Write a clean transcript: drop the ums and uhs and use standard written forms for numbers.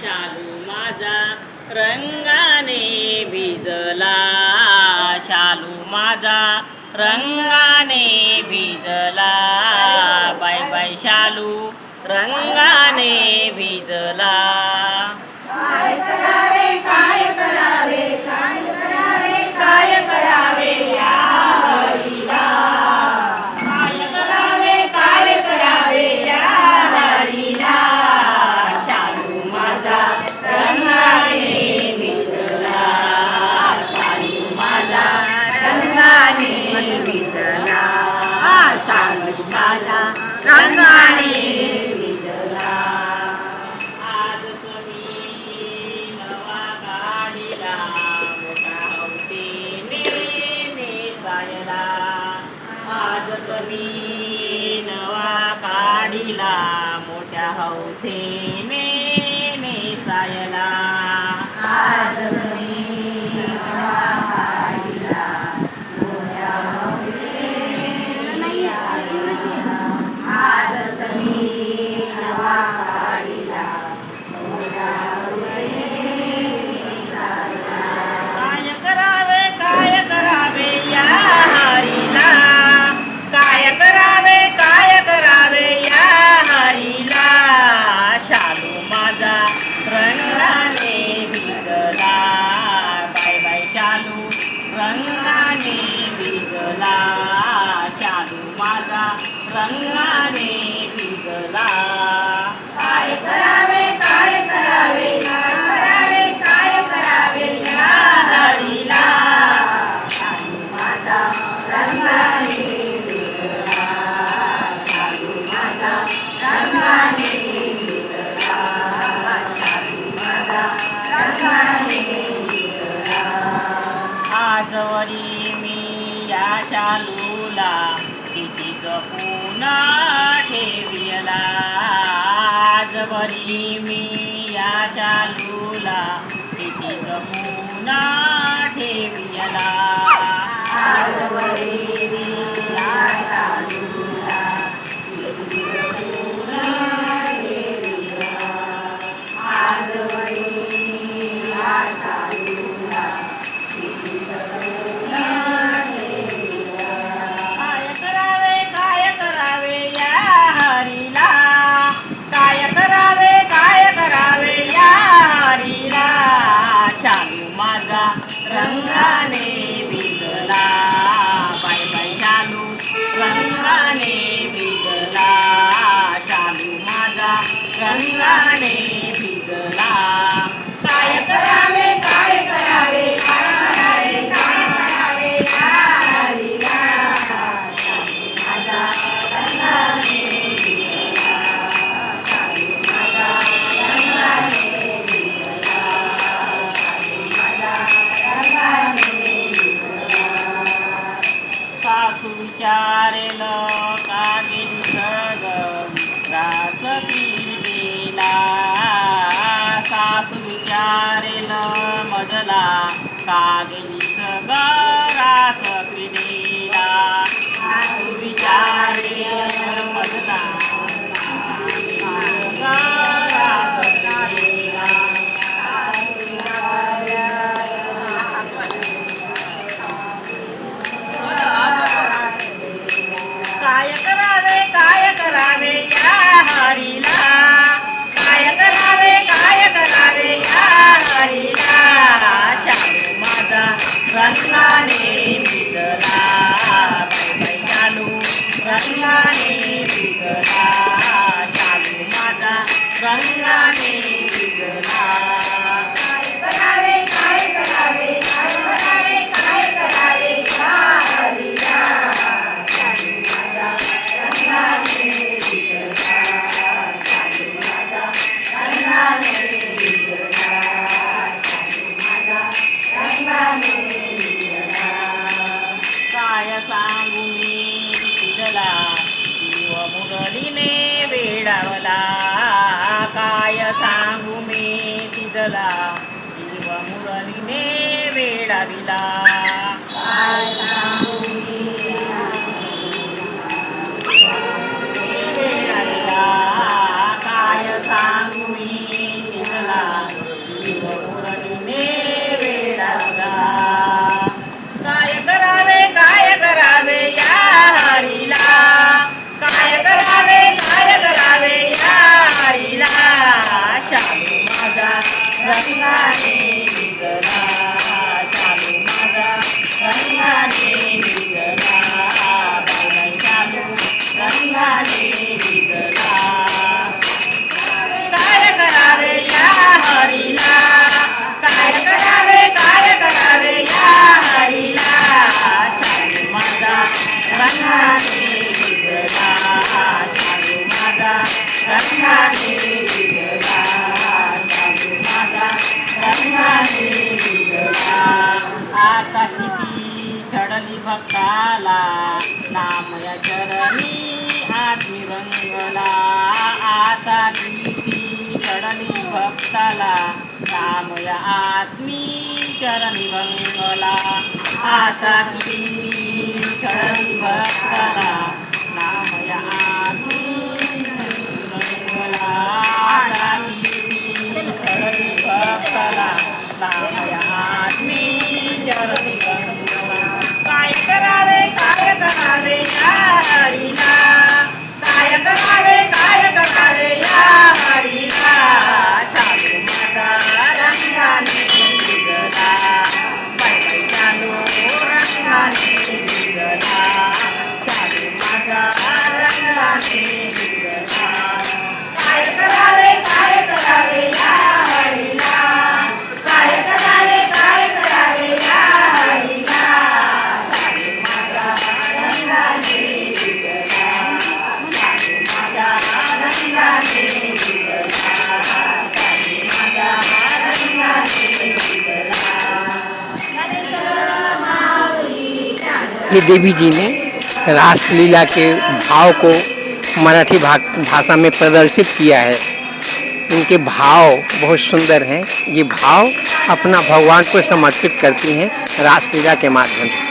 शालू माझा रंगाने भिजला, शालू माझा रंगाने भिजला, बाय बाय शालू रंगाने भिजला. काय करावे काय करावे काय करावे काय करावे या हरीला, काय करावे काय करावे या हरीला, शालू माझा रंगाने भिजला, शालू माझा रंगाने भिजला, शालू माझा रंगाने भिजला. आज तुम्ही नवा काढिला मोठा हौसेने नेसायला, आज तुम्ही नवा काढिला मोठ्या हौसेने नेसायला, आज तुम्ही नवा काढिला मोठ्या हौसेने नेसायला, आज तुम्ही नवा काढिला मोठ्या हौसेने नेसायला. काय करावे या हरीला, काय करावे या हरीला, शालू माझा रंगाने भिजला, बाय बाय शालू रंगाने भिजला, शालू माझा रंगाने भिजला. काय करावे काय करावे काय करावे या हरीला, शालू माझा रंगाने भिजला, शालू माझा रंगाने भिजला, शालू माझा रंगाने भिजला. आजवरी मी या शालूला किती जपून ठेविला, आजवरी मी या शालूला किती जपून ठेविला, आजवरी मी या शालूला किती जपून ठेविला, आजवरी मी या शालूला किती जपून ठेविला. काय करावे या हरीला, काय करावे या हरीला, शालू माझा रंगाने भिजला, बाय बाय शालू रंगाने भिजला, शालू माझा रंगाने भिजला. काय करावे काय करावे काय करावे या हरीला, शालू माझा रंगाने भिजला, शालू माझा रंगाने भिजला, शालू माझा रंगाने भिजला. सासू विचारेल कागीन सग रास क्रीडेला, सासू विचारेल मजला कागीन सग रास क्रीडेला, सासू विचारेल मजला कागीन सग रास क्रीडेला. काय करावे या हरीला, काय करावे या हरीला, शालू माझा रंगाने भिजला, बाय बाय शालू रंगाने भिजला, शालू माझा रंगाने भिजला. काय करावे काय करावे काय करावे या हरीला, शालू माझा रंगाने भिजला, शालू माझा रंगाने भिजला, शालू माझा रंगाने भिजला. काय सांगू मी तिजला जीव मुरलीने वेडावला, काय सांगू मी तिजला जीव मुरलीने वेडाविला, काय सांगू मी वेडाविला, काय सांगू मी तिजला रामाया चरणी आत्मी रंगला आता किती चढली भक्ताला रामया आत्मी चरणी रंगला आता किती चढली भक्ताला रामया आत्मी रंगला आता किती चढली भक्ताला रामया आत्मी चरणी रंगला काय करावे या हरीला काय करावे या हरीला शालू माता रंगाने निघाला सकाळी चालू रंगाने निघाला शालू माता रंगाने निघाला काय करावे या हरीला काय करावे या हरीला रंगाने निघाला माता रंगाने निघाला माता रंगाने निघाला ये देवी जी ने रासलीला के भाव को मराठी भाषा में प्रदर्शित किया है। इनके भाव बहुत सुंदर हैं। ये भाव अपना भगवान को समर्पित करती हैं रासलीला के माध्यम से।